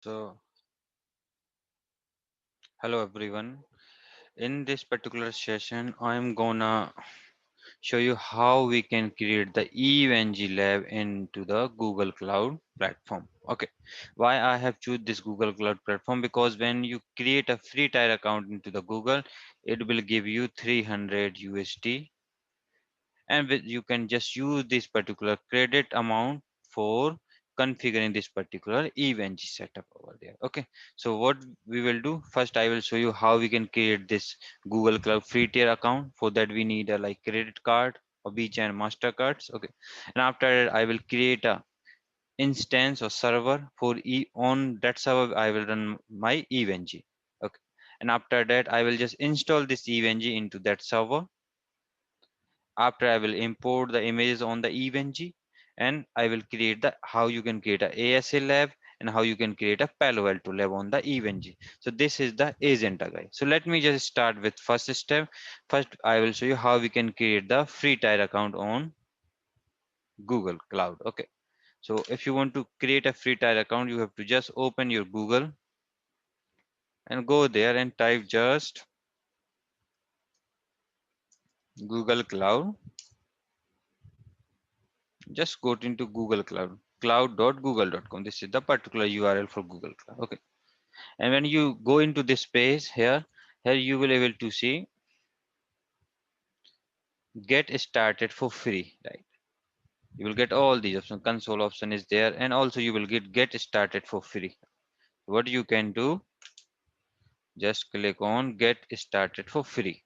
So, hello everyone. In this particular session, I'm gonna show you how we can create the Eveng lab into the Google Cloud platform. Okay, why I have choose this Google Cloud platform? Because when you create a free tier account into the Google, it will give you 300 USD, and you can just use this particular credit amount for configuring this particular Eveng setup over there. Okay, so what we will do first, I will show you how we can create this Google Cloud free tier account. For that we need a like credit card or Visa and Mastercards. Okay, and after that I will create a instance or server for on that server I will run my Eveng. Okay, and after that I will just install this Eveng into that server. After I will import the images on the Eveng, and I will create the how you can create a ASA lab and how you can create a Palo Alto lab on the Eveng. So this is the agenda guy. So let me just start with first step. First, I will show you how we can create the free tier account on Google Cloud. Okay. So if you want to create a free tier account, you have to just open your Google and go there and type just Google Cloud. Just go into Google Cloud, cloud.google.com. This is the particular URL for Google Cloud. Okay. And when you go into this page here you will able to see get started for free, right? You will get all these options. Console option is there, and also you will get started for free. What you can do, just click on get started for free.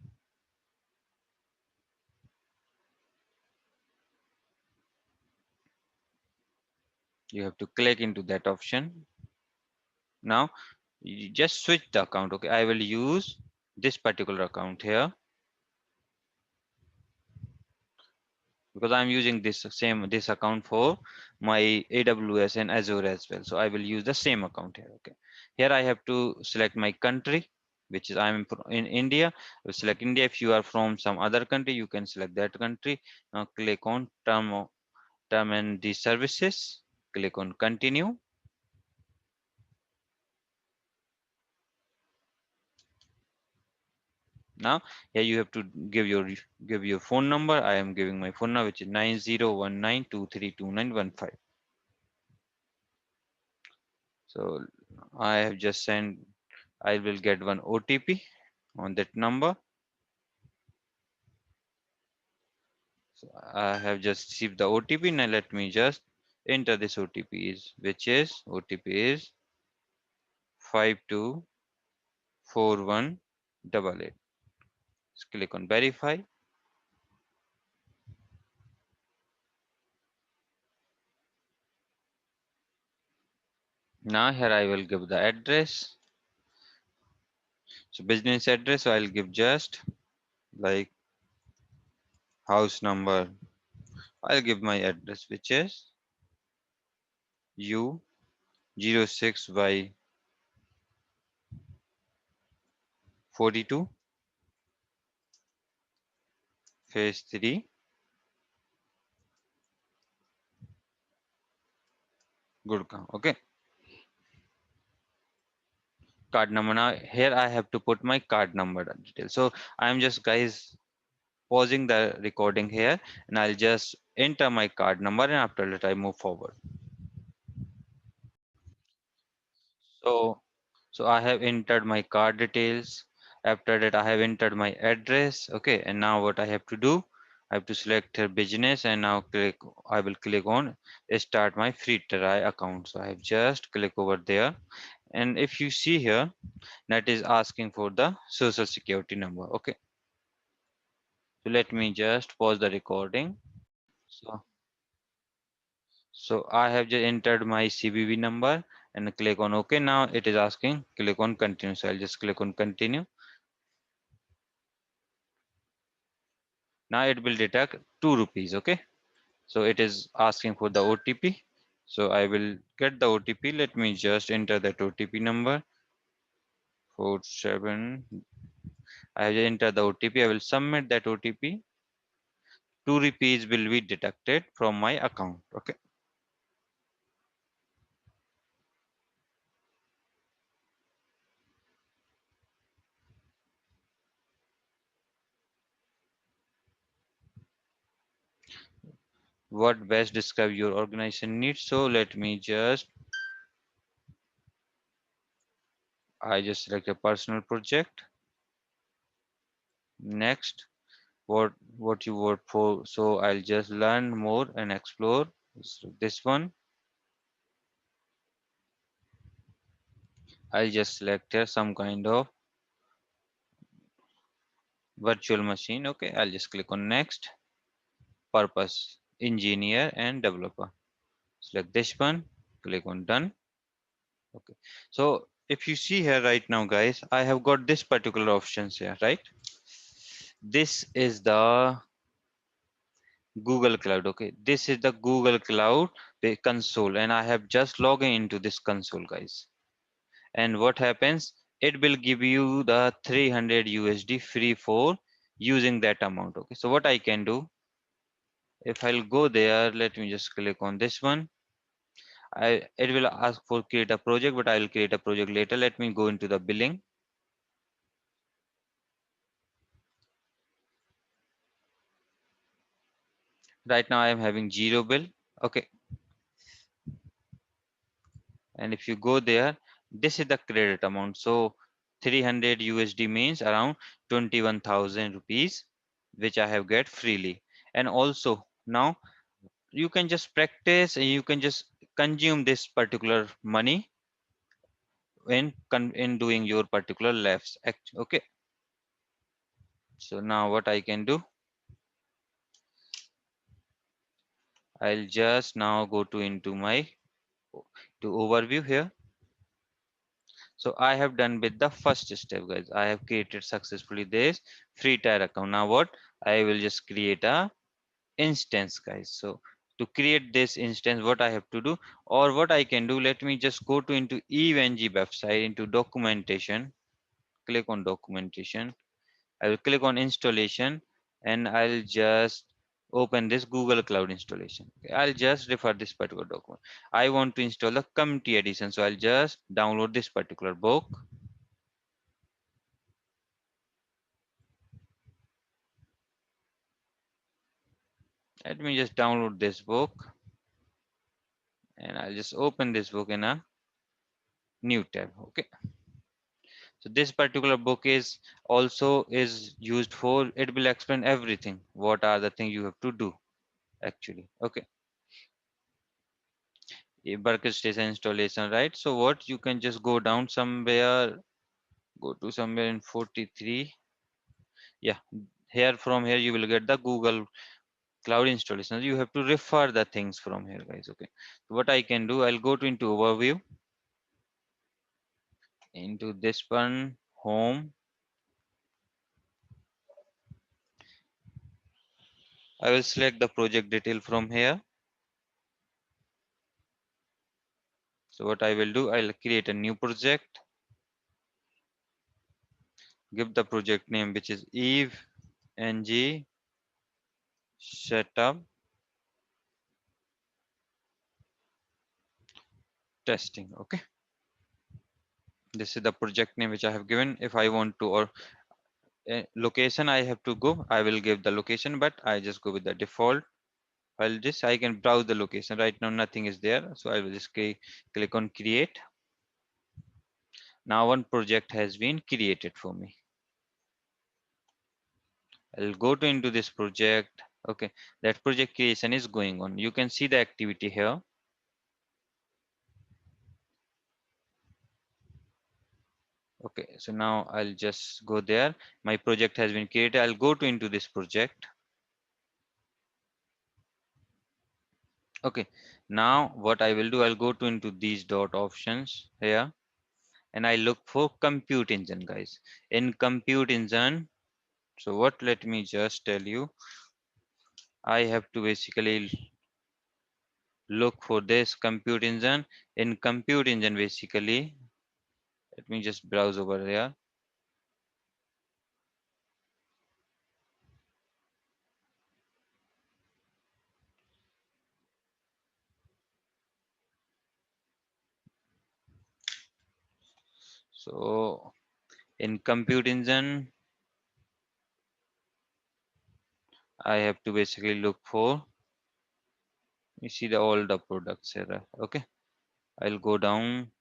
You have to click into that option. Now you just switch the account. Okay, I will use this particular account here because I'm using this account for my AWS and Azure as well. So I will use the same account here. Okay. Here I have to select my country, which is I'm in India. I will select India. If you are from some other country, you can select that country. Now click on term and the services. Click on continue. Now here you have to give your phone number. I am giving my phone number, which is 9019232915. So I have just sent, I will get one OTP on that number. So I have just received the OTP. Now let me just enter this OTP which is OTP is 524188. Just click on verify. Now here I will give the address. So business address, so I'll give just like house number. I'll give my address which is U06 by 42 phase 3 Gurgaon. Okay. Card number. Now here I have to put my card number details. So I'm just guys pausing the recording here, and I'll just enter my card number, and after that I move forward. So I have entered my card details. After that I have entered my address. Okay, and now what I have to do, I have to select here business, and now I will click on start my free try account. So I have just click over there, and if you see here, that is asking for the social security number. Okay, so let me just pause the recording. So I have just entered my CVV number and click on OK. Now it is asking click on continue. So I'll just click on continue. Now it will deduct 2 rupees. Okay. So it is asking for the OTP. So I will get the OTP. Let me just enter that OTP number 47. I have entered the OTP. I will submit that OTP. 2 rupees will be deducted from my account. Okay. what best describe your organization needs. So let me just, I just select a personal project. Next, what you vote for. So I'll just learn more and explore. So this one, I'll just select here some kind of virtual machine. Okay, I'll just click on next. Purpose, engineer and developer. Select this one, click on done. Okay, so if you see here right now, guys, I have got this particular options here, right? This is the Google Cloud. Okay, this is the Google Cloud console, and I have just logged into this console, guys. And what happens? It will give you the 300 USD free for using that amount. Okay, so what I can do, if I'll go there, let me just click on this one. It will ask for create a project, but I will create a project later. Let me go into the billing. Right now I am having zero bill. Okay, and if you go there, this is the credit amount. So 300 USD means around 21,000 rupees, which I have get freely. And also now you can just practice and you can just consume this particular money in doing your particular labs. Okay, so now what I can do, I'll just now go to into my to overview here. So I have done with the first step, guys. I have created successfully this free tier account. Now what, I will just create a instance, guys. So to create this instance, what I have to do, or what I can do, let me just go to into Eveng website, into documentation, click on documentation. I will click on installation, and I'll just open this Google Cloud installation. Okay, I'll just refer this particular document. I want to install the community edition, so I'll just download this particular book. Let me just download this book, and I'll just open this book in a new tab. Okay, so this particular book is also is used for, it will explain everything, what are the things you have to do actually. Okay, a Burger station installation, right? So what, you can just go down somewhere, go to somewhere in 43. Yeah, here, from here you will get the Google Cloud installation. You have to refer the things from here, guys. Okay, so what I can do, I'll go to into overview, into this one, home. I will select the project detail from here. So what I will do, I'll create a new project, give the project name, which is Eve ng setup testing. Okay, this is the project name which I have given. If I want to, or location I have to go, I will give the location, but I just go with the default. I'll just, I can browse the location. Right now nothing is there, so I will just click on create. Now one project has been created for me. I'll go to into this project. Okay, that project creation is going on. You can see the activity here. Okay, so now I'll just go there. My project has been created. I'll go to into this project. Okay, now what I will do, I'll go to into these dot options here, and I look for compute engine, guys. In compute engine, so what, let me just tell you, I have to basically look for this compute engine. In compute engine, basically, let me just browse over there. So in compute engine, I have to basically look for You see all the products here. Okay, I'll go down.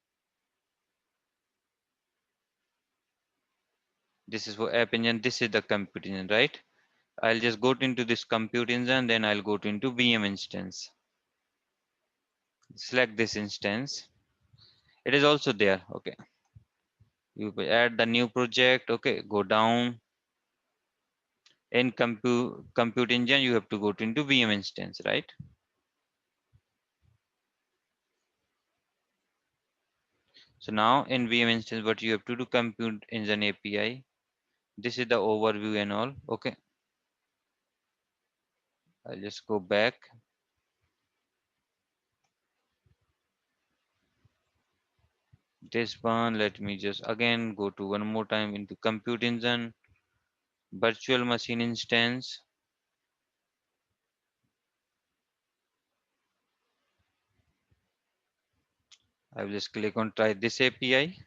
This is for app engine. This is the compute engine, right? I'll just go into this compute engine, then I'll go into VM instance. Select this instance. It is also there. Okay, you add the new project. Okay, go down. In compute engine, you have to go into VM instance, right? So now in VM instance, what you have to do, compute engine API. This is the overview and all. Okay, I'll just go back. This one, let me just again go to one more time into compute engine, virtual machine instance. I will just click on try this API.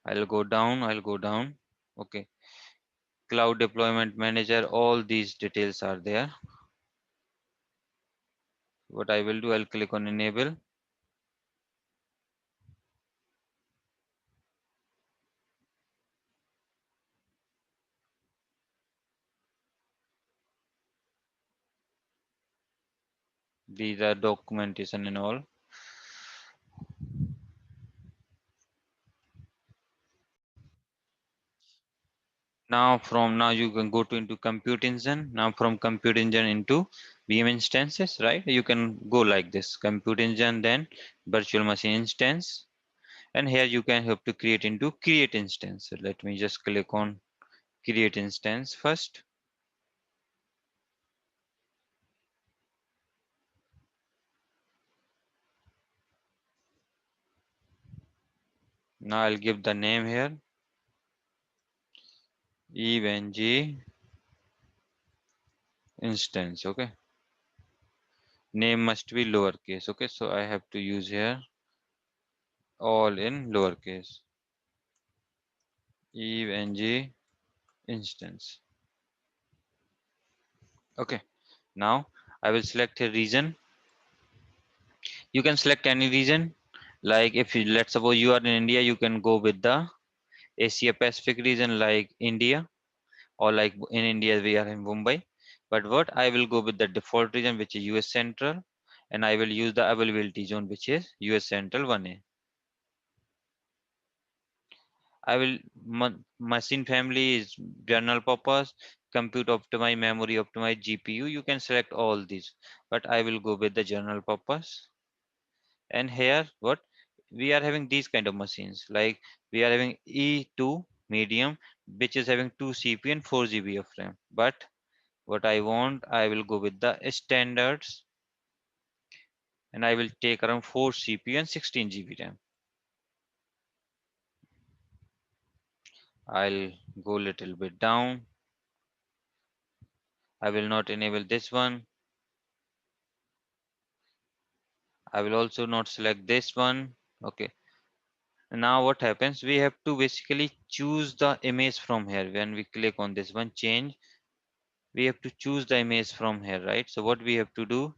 I'll go down. I'll go down. Okay, cloud deployment manager. All these details are there. What I will do, I'll click on enable. These are documentation and all. Now from now you can go to into compute engine. Now from compute engine into VM instances, right? You can go like this: compute engine, then virtual machine instance, and here you can have to create into create instance. So let me just click on create instance first. Now I'll give the name here, Eveng instance. Okay, name must be lowercase. Okay, so I have to use here all in lowercase. Eveng instance. Okay, now I will select a region. You can select any region. Like if you, let's suppose you are in India, you can go with the Asia Pacific region like India, or like in India we are in Mumbai. But what I will go with the default region, which is US Central, and I will use the availability zone, which is US Central 1A. I will machine family is general purpose, compute optimize, memory optimize, GPU. You can select all these, but I will go with the general purpose. And here what we are having, these kind of machines, like we are having E2 medium, which is having 2 CPU and 4 GB of RAM. But what I want, I will go with the standards, and I will take around 4 CPU and 16 GB RAM. I'll go little bit down. I will not enable this one. I will also not select this one. Okay, now what happens, we have to basically choose the image from here. When we click on this one change, we have to choose the image from here, right? So what we have to do,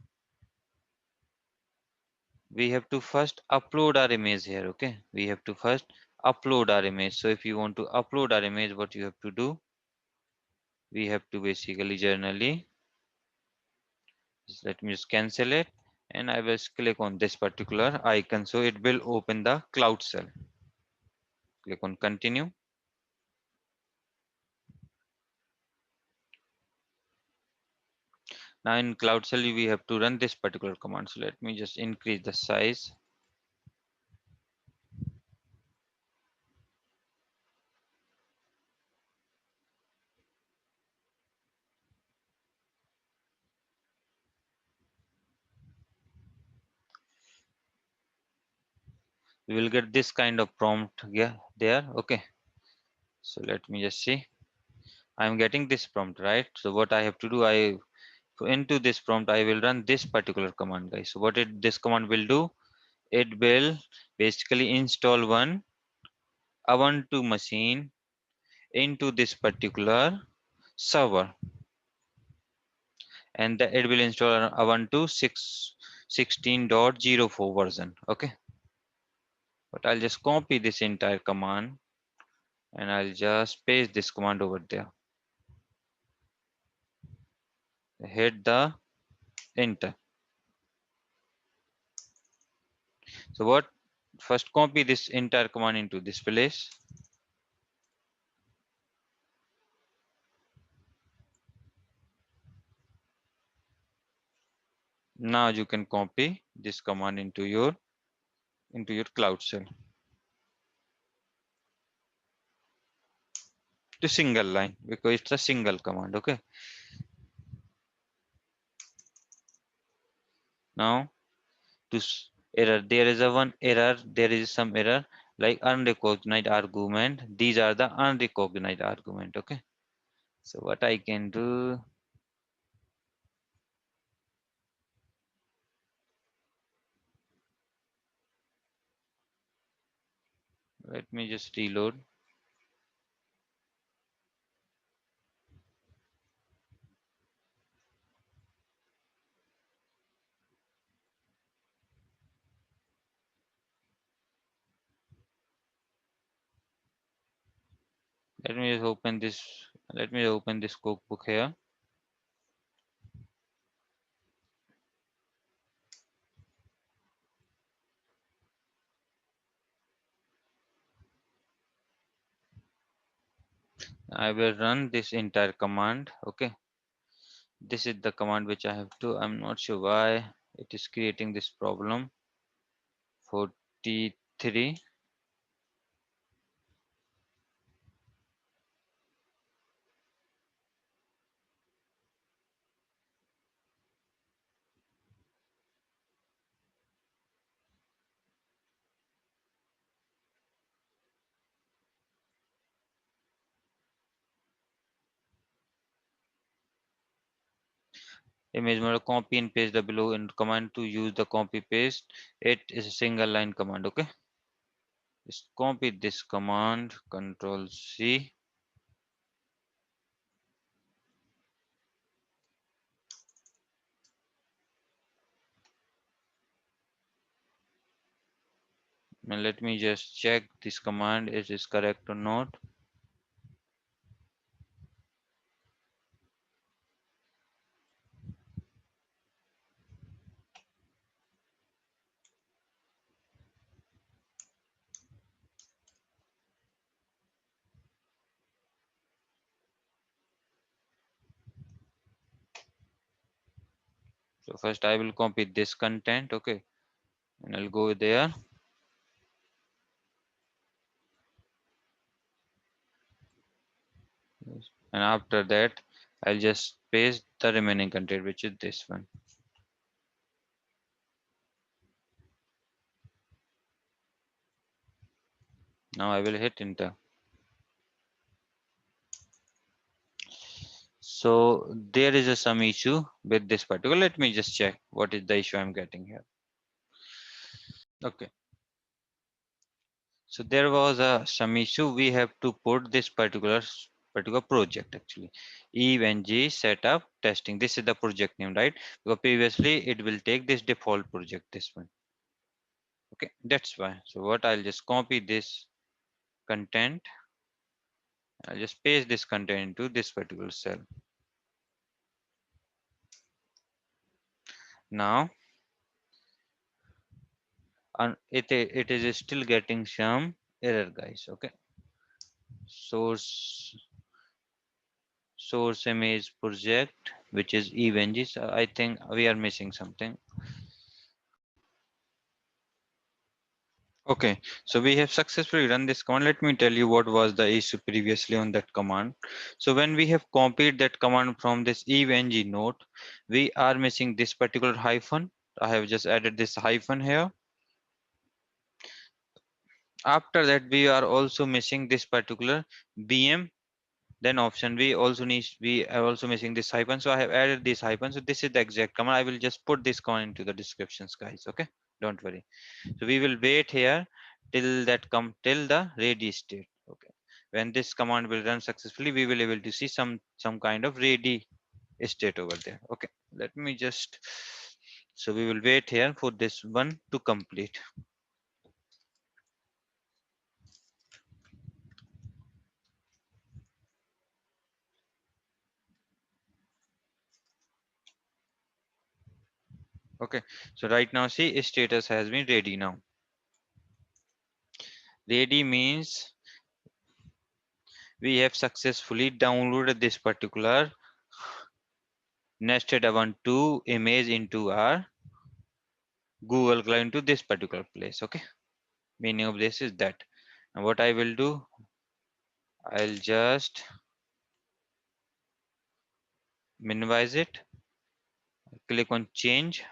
we have to first upload our image here. Okay, we have to first upload our image. So if you want to upload our image, what you have to do, we have to basically generally let me just cancel it, and I will click on this particular icon, so it will open the cloud cell. Click on continue. Now in cloud cell we have to run this particular command, so let me just increase the size. We will get this kind of prompt, yeah, there. Okay, so let me just see. I'm getting this prompt, right? So what I have to do, into this prompt I will run this particular command, guys. So what this command will do, it will basically install one Ubuntu machine into this particular server, and it will install an Ubuntu 16.04 version. Okay, but I'll just copy this entire command and I'll just paste this command over there. Hit the enter. So what? First copy this entire command into this place. Now you can copy this command into your cloud shell to single line, because it's a single command. Okay. Now to error, there is a one error. There is some error like unrecognized argument. These are the unrecognized argument. Okay. So what I can do, let me just reload. Let me just open this. Let me open this cookbook here. I will run this entire command. Okay. This is the command which I have to. I'm not sure why it is creating this problem. 43. Image model, copy and paste the below in command. To use the copy paste, it is a single line command. Okay. Just copy this command, Control C. Now let me just check this command is this correct or not. So first I will copy this content. Okay, and I'll go there. And after that, I'll just paste the remaining content, which is this one. Now I will hit enter. So there is some issue with this particular. Let me just check what is the issue I'm getting here. Okay. So there was some issue. We have to put this particular project actually. Eveng setup testing. This is the project name, right? Because previously it will take this default project, this one. Okay, that's why. So what I'll just copy this content. I'll just paste this content into this particular cell. Now, it is still getting some error, guys. Okay. Source image project, which is Eveng. So I think we are missing something. Okay, so we have successfully run this command. Let me tell you what was the issue previously on that command. So when we have copied that command from this Eveng note, we are missing this particular hyphen. I have just added this hyphen here. After that, we are also missing this particular BM. Then option we are also missing this hyphen. So I have added this hyphen. So this is the exact command. I will just put this command into the descriptions, guys. Okay, don't worry. So we will wait here till that come till the ready state. Okay. When this command will run successfully, we will able to see some kind of ready state over there. Okay. Let me just, so we will wait here for this one to complete. Okay. So right now see status has been ready now. Ready means we have successfully downloaded this particular nested Ubuntu image into our Google Cloud into this particular place. Okay. Meaning of this is that. And what I will do, I'll just minimize it, click on change,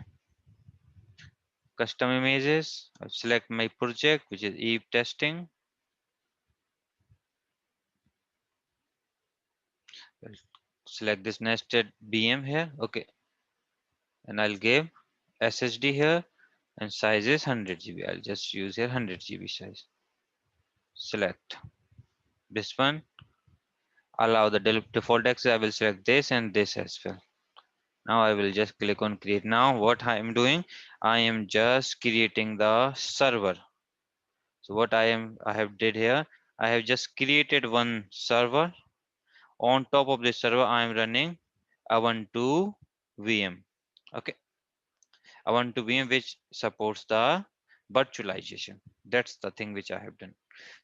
custom images, I'll select my project, which is Eve testing. I'll select this nested VM here. Okay. And I'll give SSD here and size is 100 GB. I'll just use here 100 GB size. Select this one. Allow the default access. I will select this and this as well. Now I will just click on create. Now what I am doing, I am just creating the server. So what I have did here, I have just created one server. On top of this server, I am running Ubuntu VM. Okay, Ubuntu VM which supports the virtualization. That's the thing which I have done.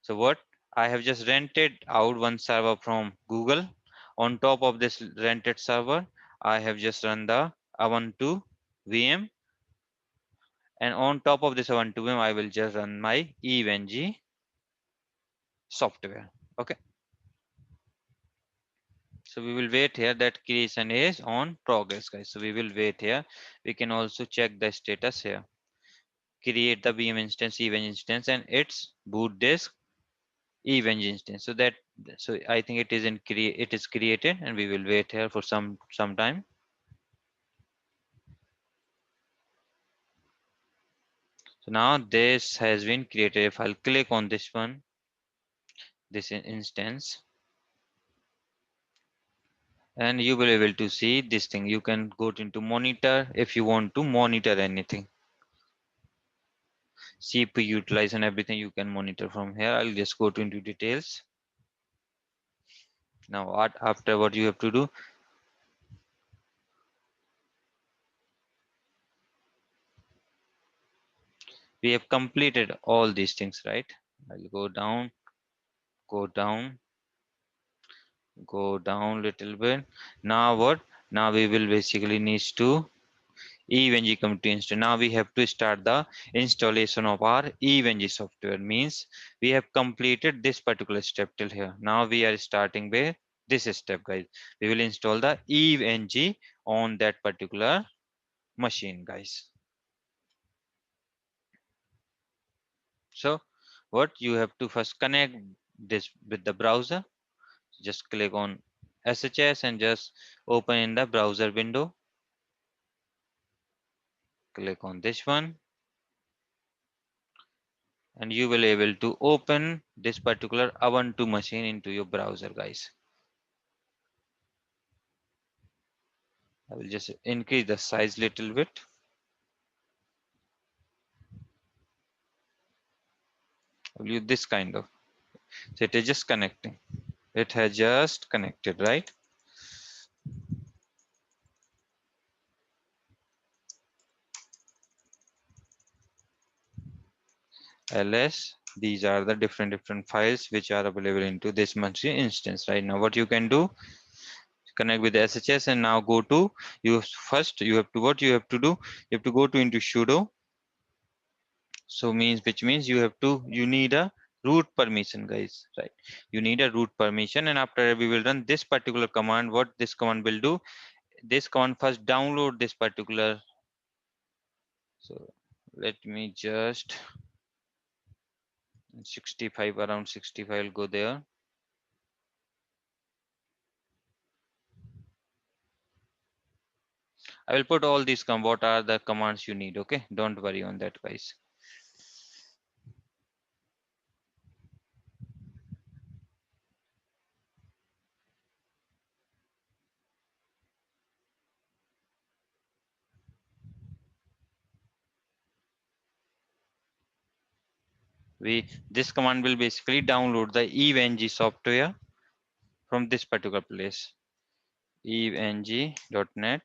So what I have just rented out one server from Google. On top of this rented server, I have just run the Ubuntu VM, and on top of this Ubuntu VM, I will just run my Eveng software. Okay. So we will wait here that creation is on progress, guys. So we will wait here. We can also check the status here. Create the VM instance, Eveng instance, and its boot disk Eveng instance. So that, so I think it is in it is created, and we will wait here for some time. So now this has been created. If I'll click on this one, this instance, and you will be able to see this thing. You can go into monitor if you want to monitor anything. CPU utilize and everything you can monitor from here. I'll just go to into details. Now what after what you have to do, we have completed all these things, right? I'll go down, go down, go down little bit. Now what? Now we will basically needs to Eveng community install. Now we have to start the installation of our Eveng software. Means we have completed this particular step till here. Now we are starting with this step, guys. We will install the Eveng on that particular machine, guys. So what you have to first connect this with the browser. Just click on SHS and just open in the browser window. Click on this one and you will able to open this particular Ubuntu machine into your browser, guys. I will just increase the size little bit. I will use this kind of. So it is just connecting. It has just connected, right? ls, these are the different files which are available into this machine instance. Right now what you can do, connect with the SHS and now go to you. First you have to, what you have to do, you have to go to into sudo. So means, which means you have to, you need a root permission, guys, right? You need a root permission, and after we will run this particular command. What this command will do, this command first download this particular. So let me just 65, around 65 will go there. I will put all these what are the commands you need. Okay, don't worry on that, guys. This command will basically download the Eveng software from this particular place, eveng.net.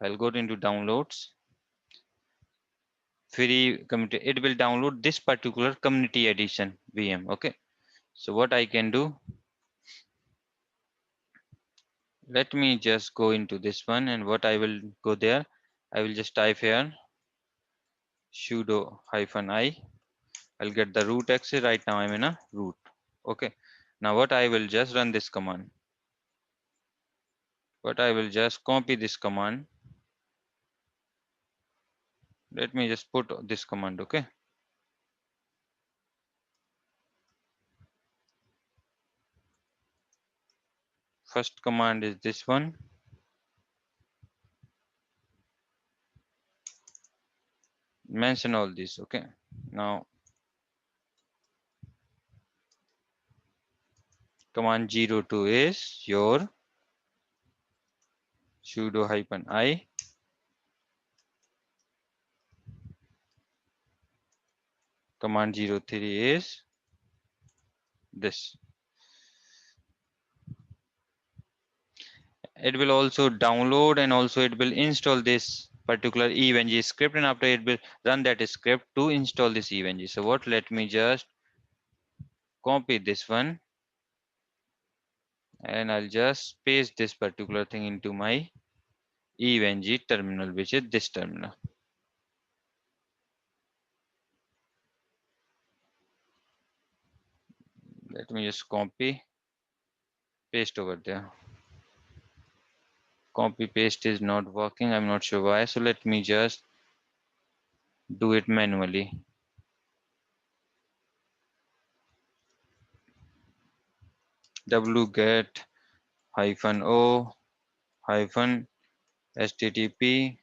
I'll go into downloads, free community. It will download this particular community edition VM. Okay, so what I can do, let me just go into this one, and what I will go there, I will just type here sudo -i. I'll get the root access. Right now I'm in a root. Okay, now what I will just run this command. What I will just copy this command. Let me just put this command. Okay, first command is this one. Mention all this. Okay, now command 02 is your sudo -i. Command 03 is this. It will also download, and also it will install this particular Eveng script, and after it will run that script to install this Eveng. So what, let me just copy this one, and I'll just paste this particular thing into my Eveng terminal, which is this terminal. Let me just copy, paste over there. Copy paste is not working. I'm not sure why. So let me just do it manually. wget -o -http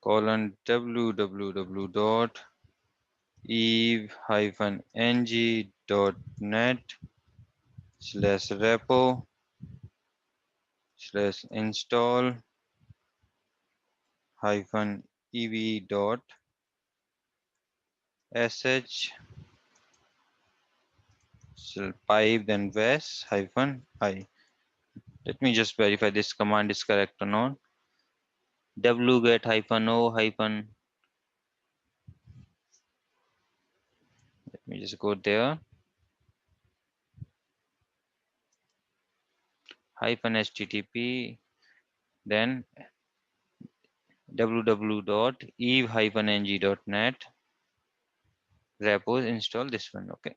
/repo/install-ev-ng.net/pipe then ves-i. Let me just verify this command is correct or not. wget -o hyphen, let me just go there, -http then www.eve-ng.net repos install this one. Okay,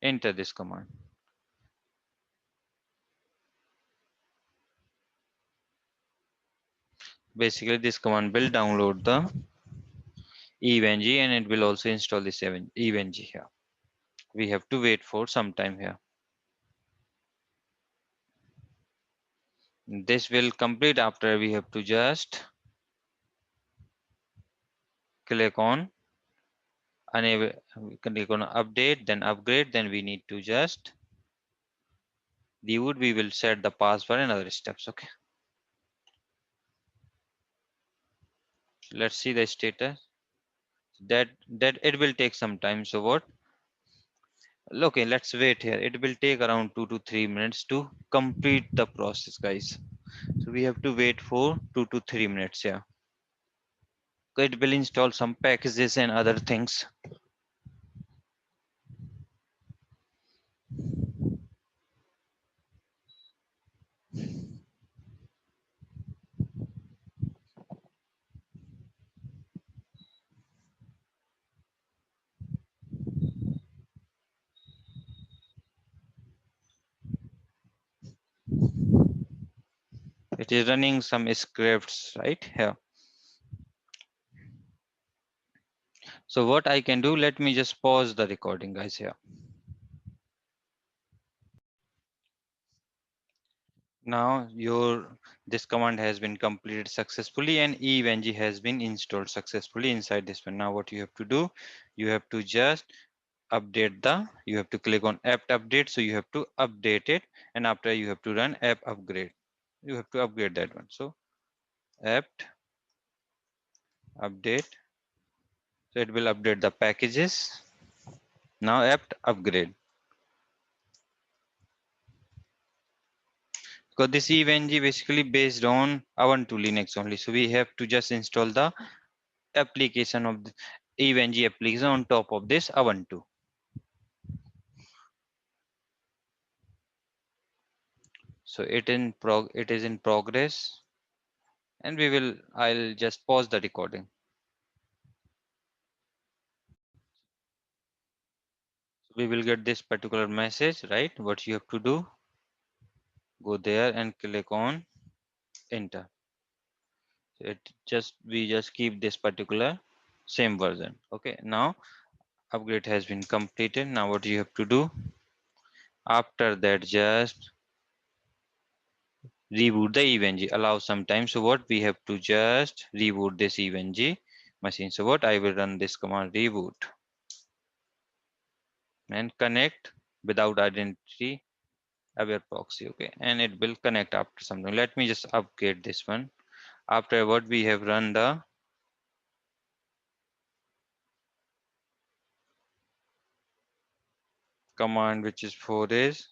enter this command. Basically this command will download the Eveng, and it will also install this Eveng here. We have to wait for some time here. This will complete. After we have to just click on enable, click on update, then upgrade, then we need to just we will set the password and other steps. Okay, let's see the status. That it will take some time. So what, okay, let's wait here. It will take around 2 to 3 minutes to complete the process, guys. So we have to wait for 2 to 3 minutes here. It will install some packages and other things. It is running some scripts right here. So what I can do, let me just pause the recording, guys, here. Now this command has been completed successfully and Eveng has been installed successfully inside this one. Now what you have to do, you have to just you have to click on apt update, so you have to update it, and after you have to run app upgrade. You have to upgrade that one. So apt update, so it will update the packages. Now apt upgrade. Because this Eveng basically based on Ubuntu Linux only, so we have to just install the application of the Eveng application on top of this Ubuntu. So it is in progress, and I'll just pause the recording. We will get this particular message, right? What you have to do, go there and click on enter. So we just keep this particular same version. Okay, now upgrade has been completed. Now what you have to do, after that just reboot the Eveng. Allow some time. So what we have to just reboot this Eveng machine. So what I will run this command reboot and connect without identity aware proxy. Okay, and it will connect after something. Let me just upgrade this one. After what we have run the command which is for is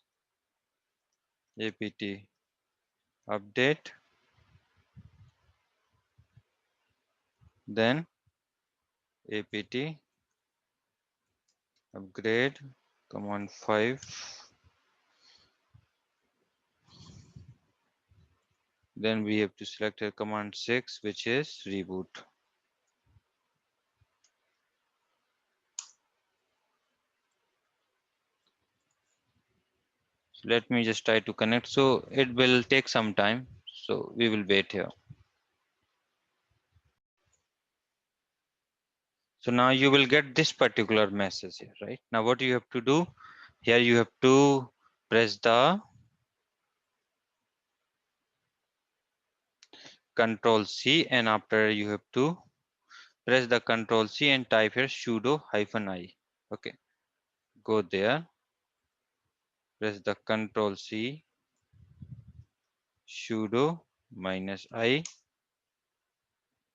apt update, then apt upgrade command 5, then we have to select a command 6 which is reboot. So let me just try to connect, so it will take some time, so we will wait here. So now you will get this particular message here, right? Now what you have to do here, you have to press the Control C, and after you have to press the Control C and type here sudo -i. Okay, go there, press the Control C, sudo -i.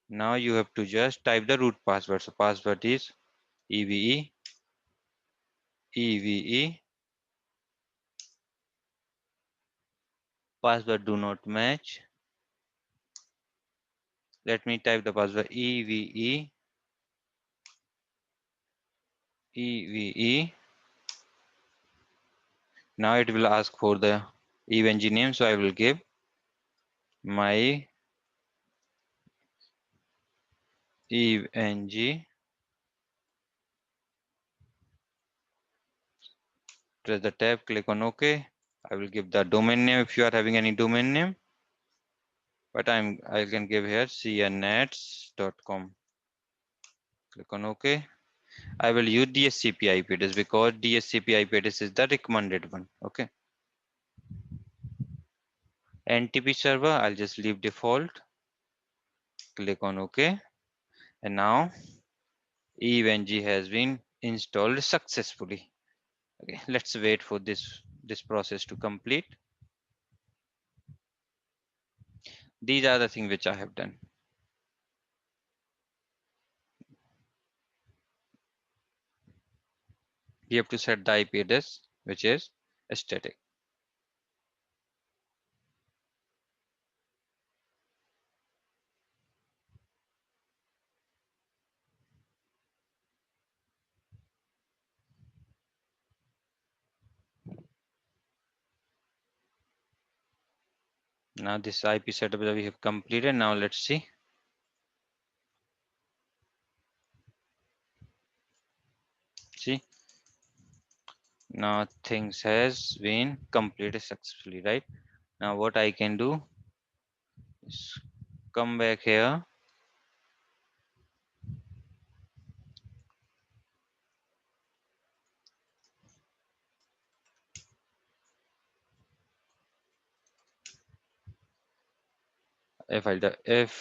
Now you have to just type the root password. So password is eve, eve, password do not match. Let me type the password eve, eve. Now it will ask for the Eveng name, so I will give my Eveng. Press the tab, click on OK. I will give the domain name if you are having any domain name, but I can give here SIANETS.com. Click on OK. I will use DHCP IP address because DHCP IP address is the recommended one. Okay. NTP server, I'll just leave default. Click on OK. And now Eveng has been installed successfully. Okay, let's wait for this process to complete. These are the things which I have done. We have to set the IP address which is static. Now this IP setup that we have completed. Now let's see. See, now things has been completed successfully, right? Now what I can do is come back here. fconfig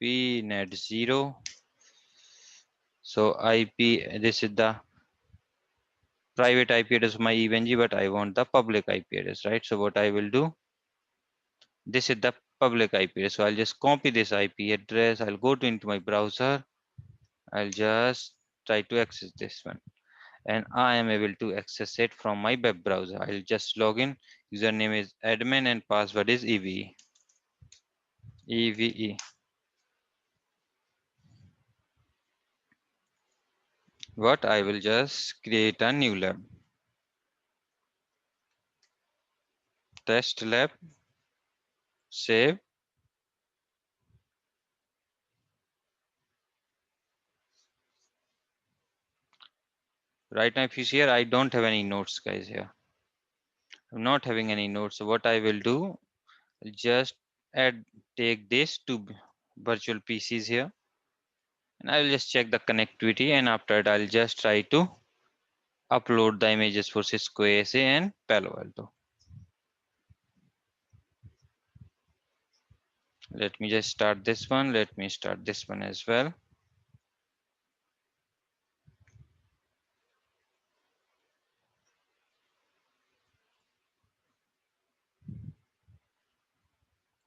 p net 0. So IP, this is the private IP address of my Eveng, but I want the public IP address, right? So what I will do, this is the public IP address. So I'll just copy this IP address. I'll go to into my browser. I'll just try to access this one, and I am able to access it from my web browser. I'll just log in. Username is admin and password is EVE. EVE. What I will just create a new lab. Test lab. Save. Right now, if you see here, I don't have any notes, guys. Here, I'm not having any notes. So what I will do, I'll just add, take this to virtual PCs here, and I will just check the connectivity. And after that, I'll just try to upload the images for Cisco ASA and Palo Alto. Let me just start this one. Let me start this one as well.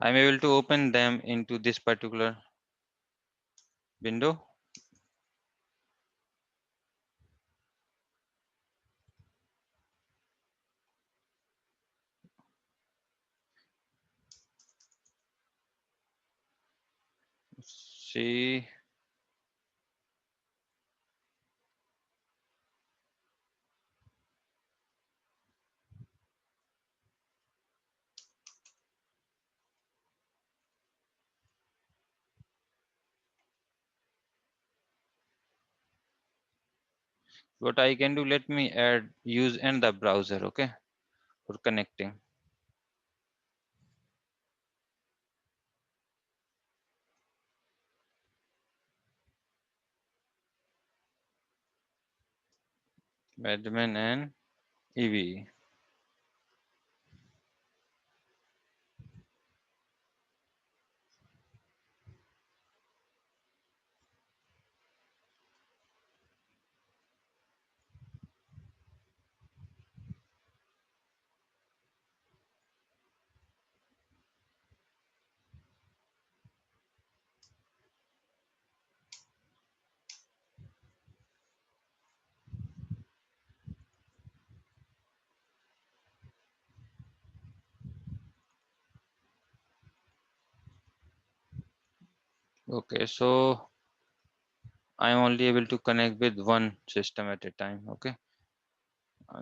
I'm able to open them into this particular window. See, what I can do, let me add, use and the browser, okay, for connecting. Admin and EVE. Okay, so I'm only able to connect with one system at a time, okay, Uh,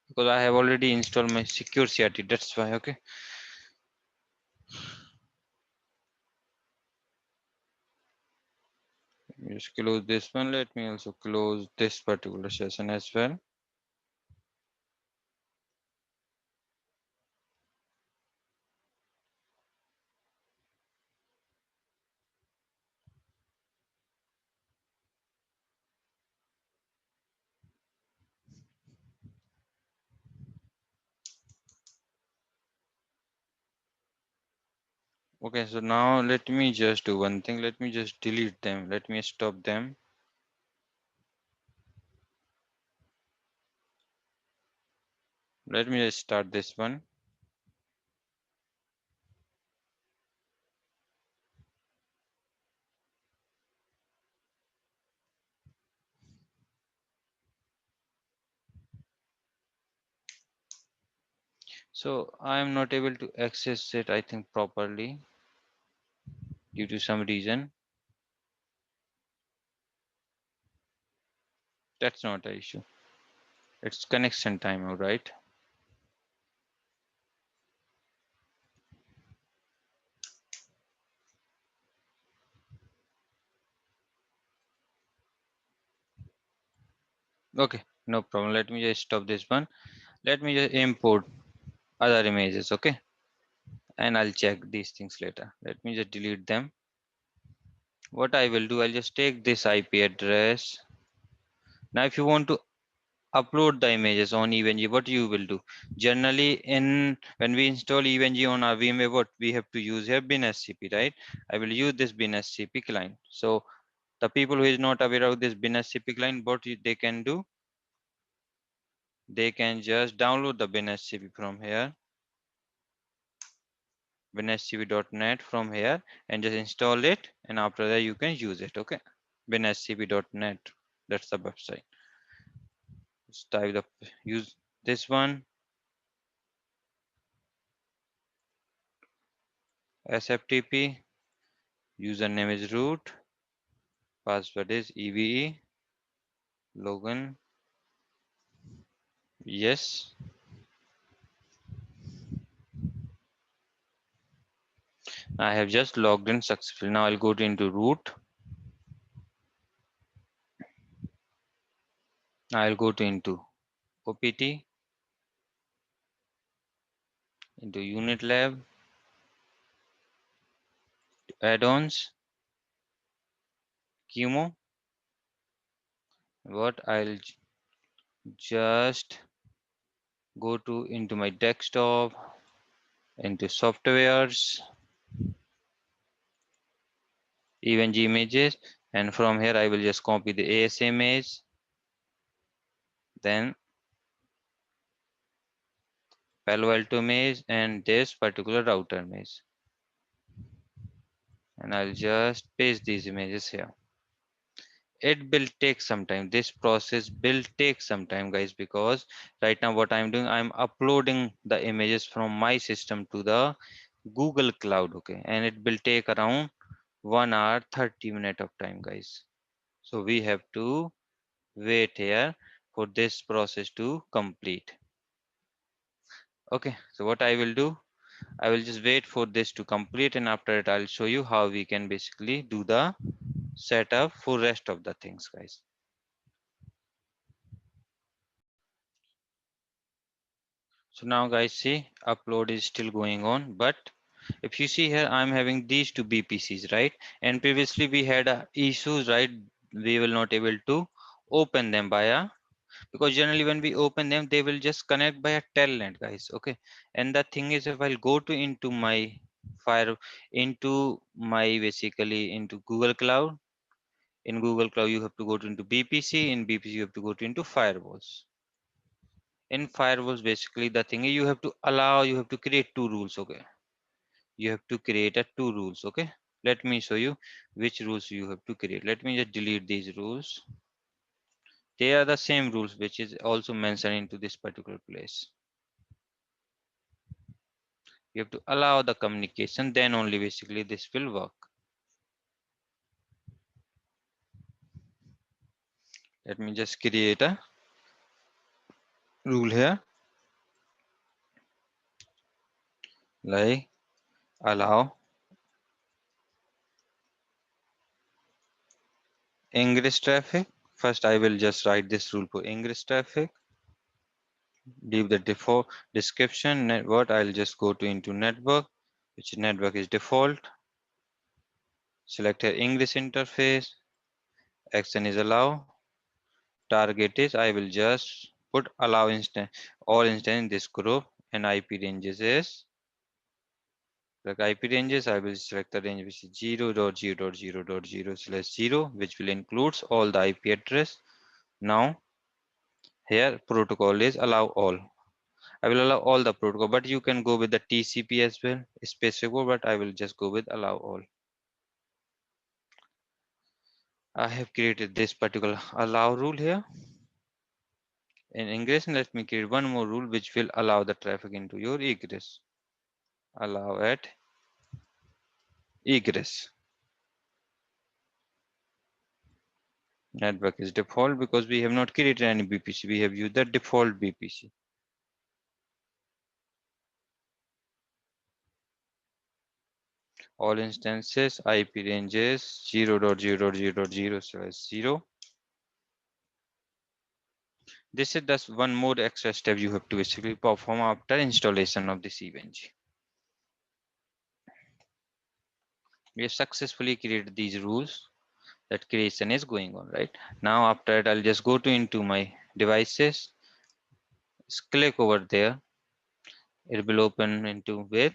because I have already installed my secure CRT, that's why, okay. Let me just close this one. Let me also close this particular session as well. Okay, so now let me just do one thing. Let me just delete them. Let me stop them. Let me just start this one. So I am not able to access it, I think, properly due to some reason. That's not an issue. It's connection time, all right? Okay, no problem. Let me just stop this one. Let me just import other images, okay? And I'll check these things later. Let me just delete them. What I will do, I'll just take this IP address. Now, if you want to upload the images on Eveng, what you will do? Generally, in when we install Eveng on our VMware, what we have to use here, binscp, right? I will use this binscp client. So the people who is not aware of this binscp client, what they can do, they can just download the binscp from here, binscp.net from here, and just install it, and after that you can use it. Okay, binscp.net, that's the website. Just type the, use this one, sftp, username is root, password is eve, login, yes. I have just logged in successfully. Now I'll go to into root. Now I'll go to into opt, into unit lab, add-ons, chemo. What I'll just go to into my desktop, into softwares, Eveng images, and from here I will just copy the AS image, then Palo Alto image, and this particular router image, and I'll just paste these images here. It will take some time. This process will take some time, guys, because right now what I'm doing, I'm uploading the images from my system to the Google Cloud. Okay, and it will take around 1 hour 30 minutes of time, guys. So we have to wait here for this process to complete. Okay, so what I will do, I will just wait for this to complete, and after it I'll show you how we can basically do the setup for rest of the things, guys. So now guys, see, upload is still going on, but if you see here, I'm having these two BPCs, right? And previously we had issues, right? We will not able to open them by a, because generally when we open them, they will just connect by a telnet, guys. Okay. And the thing is, if I'll go to into my fire, into my basically into Google Cloud, in Google Cloud, you have to go to into BPC, in BPC, you have to go to into firewalls. In firewalls, basically the thing is, you have to allow, you have to create two rules. Okay, you have to create a two rules. Okay, let me show you which rules you have to create. Let me just delete these rules. They are the same rules which is also mentioned into this particular place. You have to allow the communication, then only basically this will work. Let me just create a rule here, like allow ingress traffic. First I will just write this rule for ingress traffic, leave the default description. What I'll just go to into network, which network is default, select here ingress interface, action is allow, target is, I will just put allow instant all instance in this group, and IP ranges is, like IP ranges, I will select the range which is 0.0.0.0/0, which will includes all the IP address. Now here protocol is allow all. I will allow all the protocol, but you can go with the TCP as well, specific, but I will just go with allow all. I have created this particular allow rule here. In ingress, let me create one more rule which will allow the traffic into your egress. Allow at egress. Network is default because we have not created any BPC. We have used the default BPC. All instances IP ranges 0.0.0.0/0. This is just one more extra step you have to basically perform after installation of this Eveng. We have successfully created these rules. That creation is going on right now. After that, I'll just go to into my devices. Just click over there. It will open into with.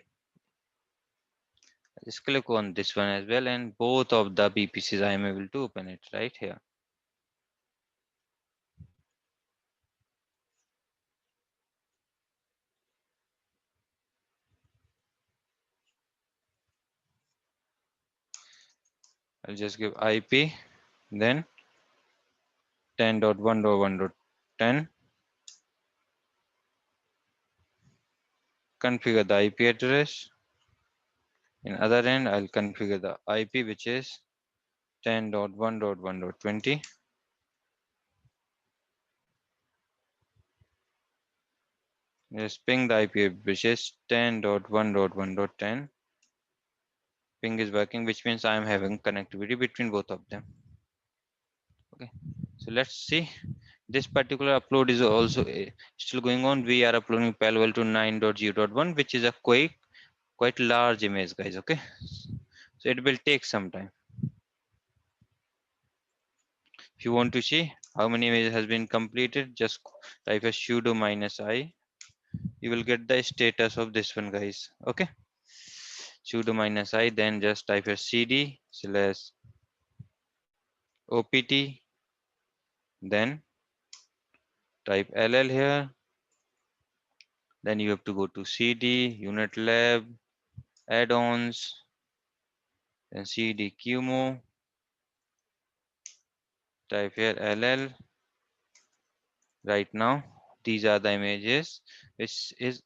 Just click on this one as well, and both of the VPCs I am able to open it right here. I'll just give IP, then 10.1.1.10. Configure the IP address. In other end, I'll configure the IP, which is 10.1.1.20. Just ping the IP, which is 10.1.1.10. Ping is working, which means I am having connectivity between both of them. Okay, so let's see. This particular upload is also still going on. We are uploading Palo Alto 9.0.1, which is a quite large image, guys. Okay, so it will take some time. If you want to see how many images has been completed, just type a sudo -i. You will get the status of this one, guys. Okay, sudo -i, then just type a cd/opt, then type ll here. Then you have to go to cd unit lab add-ons, then cd qmo, type here ll. Right now these are the images which is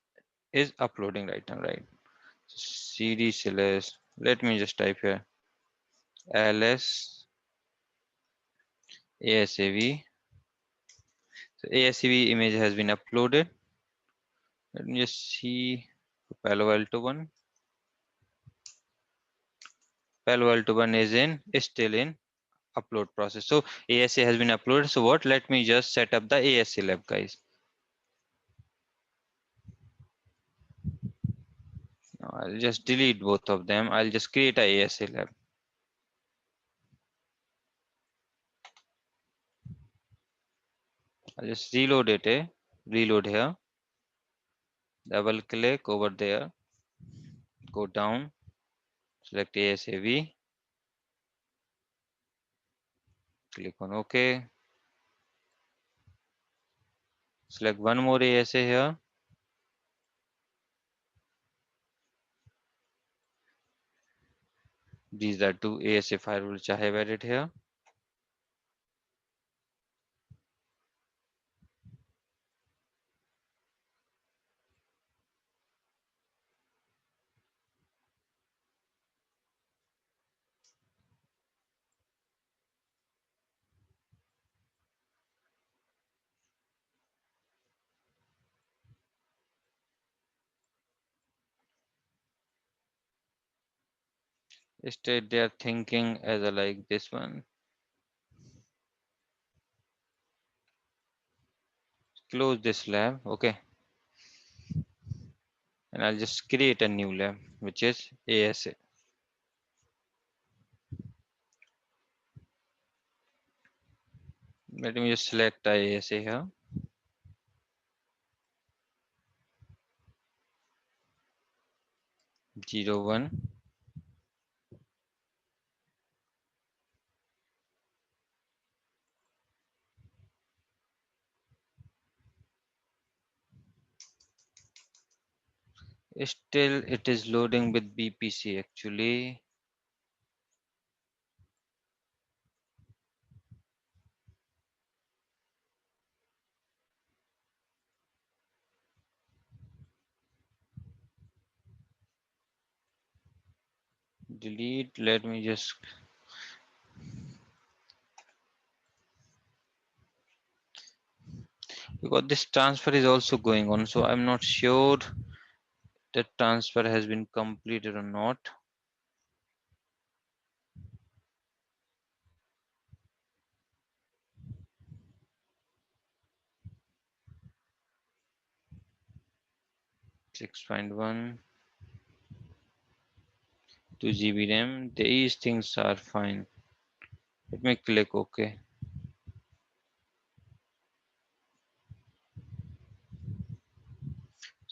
uploading right now, right? cd/, let me just type here ls asav. So asav image has been uploaded. Let me just see Palo Alto one. Palo Alto one is still in upload process. So ASA has been uploaded. So what? Let me just set up the ASA lab, guys. Now I'll just delete both of them. I'll just create a ASA lab. I'll just reload it. Reload here. Double click over there. Go down. Select ASAV. Click on OK. Select one more ASA here. These are two ASA firewalls which I have added here. Instead, they are thinking as a like this one. Close this lab. Okay. And I'll just create a new lab, which is ASA. Let me just select the ASA here. Zero one. Still, it is loading with BPC actually. Delete. Let me just because this transfer is also going on, so I'm not sure the transfer has been completed or not. Six point 2 GB RAM. These things are fine. Let me click OK.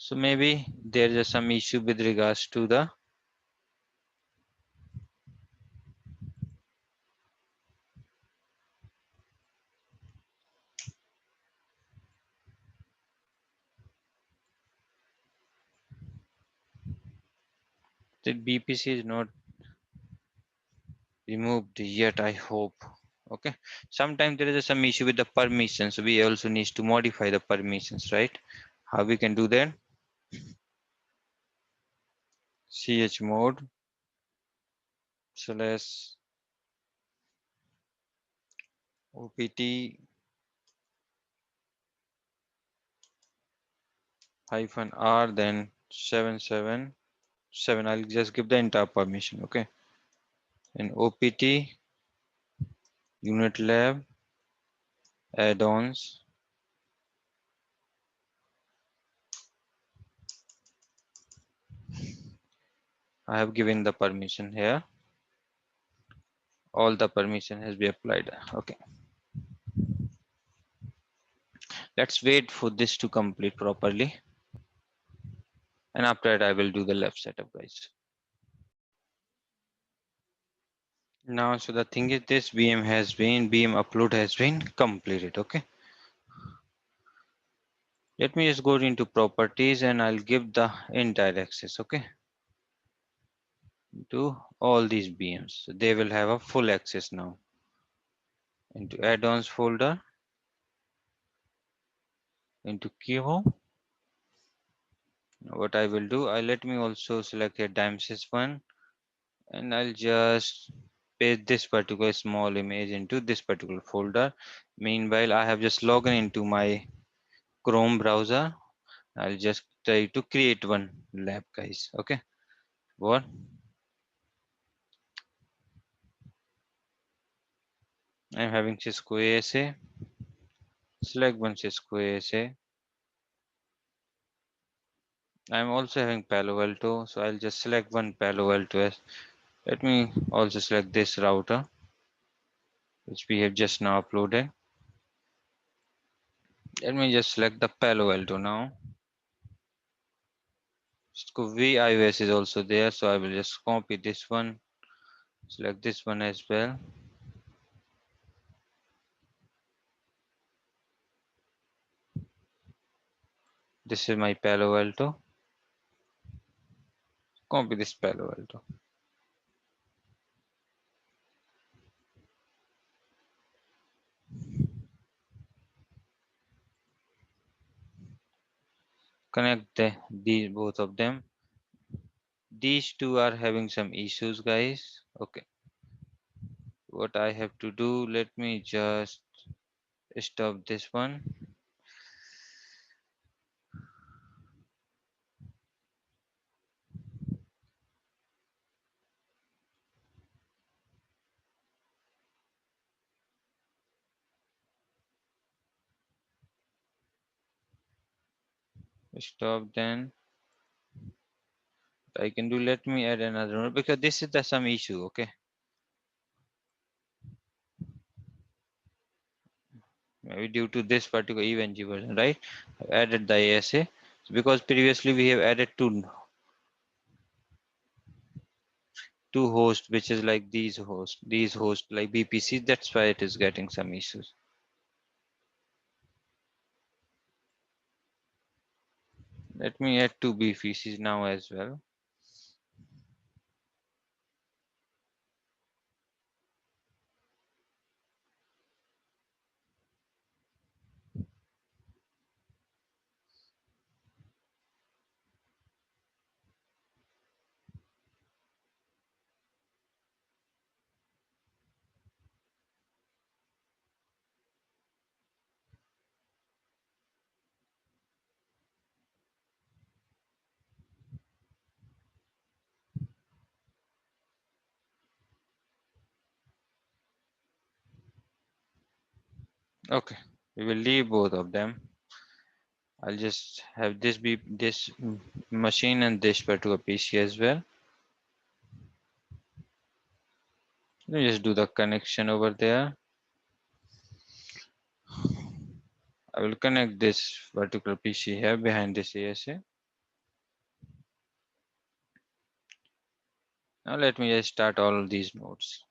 So maybe there is some issue with regards to the BPC is not removed yet, I hope. Okay. Sometimes there is some issue with the permissions. We also need to modify the permissions, right? How we can do that? Chmod slash opt hyphen r then 777. I'll just give the entire permission. Okay. And opt unit lab add-ons. I have given the permission here. All the permission has been applied. Okay. Let's wait for this to complete properly. And after that, I will do the left setup, guys. Now, so the thing is this VM upload has been completed. Okay. Let me just go into properties and I'll give the entire access. Okay. To all these VMs. So they will have a full access now. Into add-ons folder. Into Kivo. What I will do, let me also select a Dimesys one and I'll just paste this particular small image into this particular folder. Meanwhile, I have just logged into my Chrome browser. I'll just try to create one lab, guys. Okay. What? I'm having Cisco ASA. Select one Cisco ASA. I'm also having Palo Alto, so I'll just select one Palo Alto. Let me also select this router, which we have just now uploaded. Let me just select the Palo Alto now. Cisco VIOS is also there, so I will just copy this one, select this one as well. This is my Palo Alto. Copy this Palo Alto. Connect these both of them. These two are having some issues, guys. Okay. What I have to do, let me just stop this one. Stop then. I can do, let me add another one because this is some issue. Okay. Maybe due to this particular Eveng version, right? I added the ASA because previously we have added two hosts, which is like these hosts like BPC. That's why it is getting some issues. Let me add two BPCs now as well. Okay, we will leave both of them. I'll just have this be this machine and this particular PC as well. Let me just do the connection over there. I will connect this particular PC here behind this ASA. Now let me just start all of these nodes.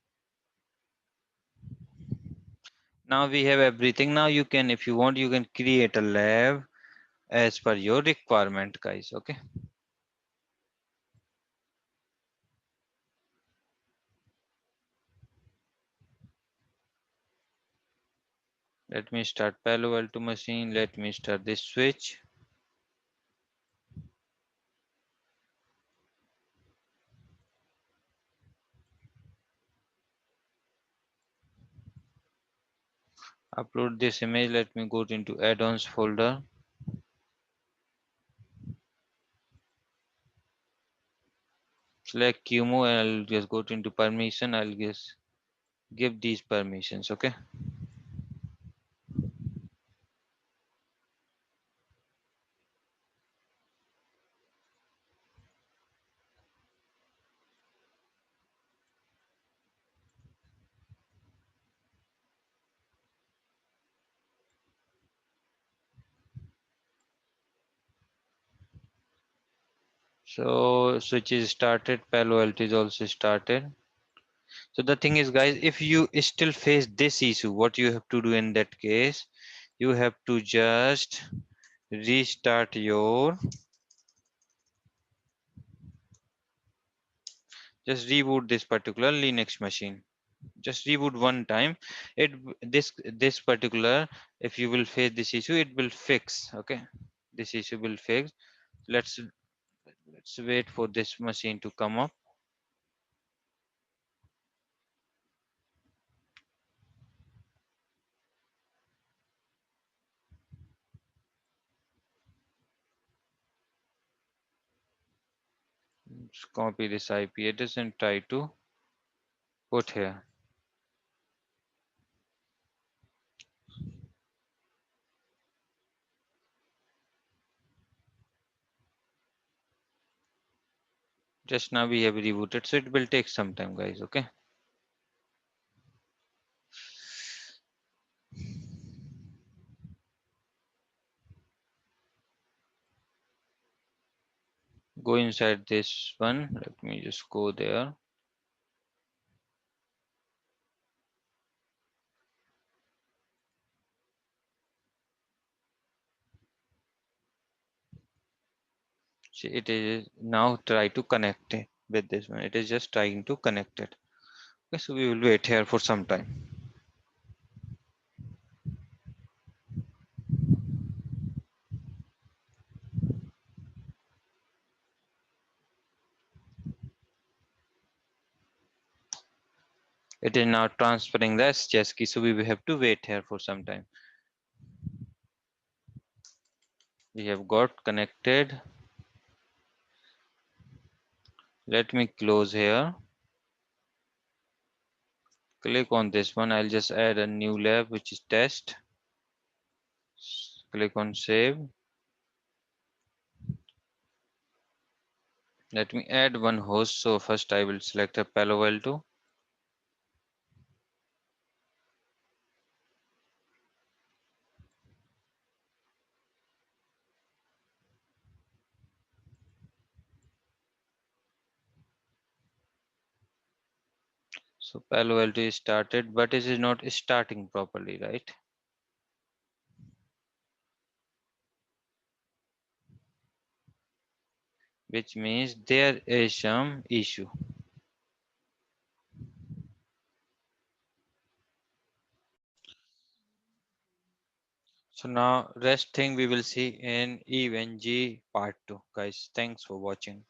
Now we have everything. Now you can, if you want, you can create a lab as per your requirement, guys. Okay. Let me start Palo Alto machine. Let me start this switch. Upload this image. Let me go into add-ons folder. Select QMO and I'll just go into permission. I'll just give these permissions. Okay. So switch is started. Palo Alto is also started. So the thing is, guys, if you still face this issue, what you have to do in that case, you have to just restart your, just reboot this particular Linux machine. Just reboot one time. It this particular, if you will face this issue, it will fix. Okay, this issue will fix. Let's wait for this machine to come up. Let's copy this IP address and try to put here. Just now we have rebooted, so it will take some time, guys. Okay. Go inside this one. Let me just go there. See, it is now try to connect it with this one. It is just trying to connect it. Okay, so we will wait here for some time. It is now transferring the SGS key, so we will have to wait here for some time. We have got connected. Let me close here. Click on this one. I'll just add a new lab, which is test. Click on save. Let me add one host. So first I will select a Palo Alto. So Palo Alto is started, but it is not starting properly, right? Which means there is some issue. So now rest thing we will see in Eveng part 2. Guys, thanks for watching.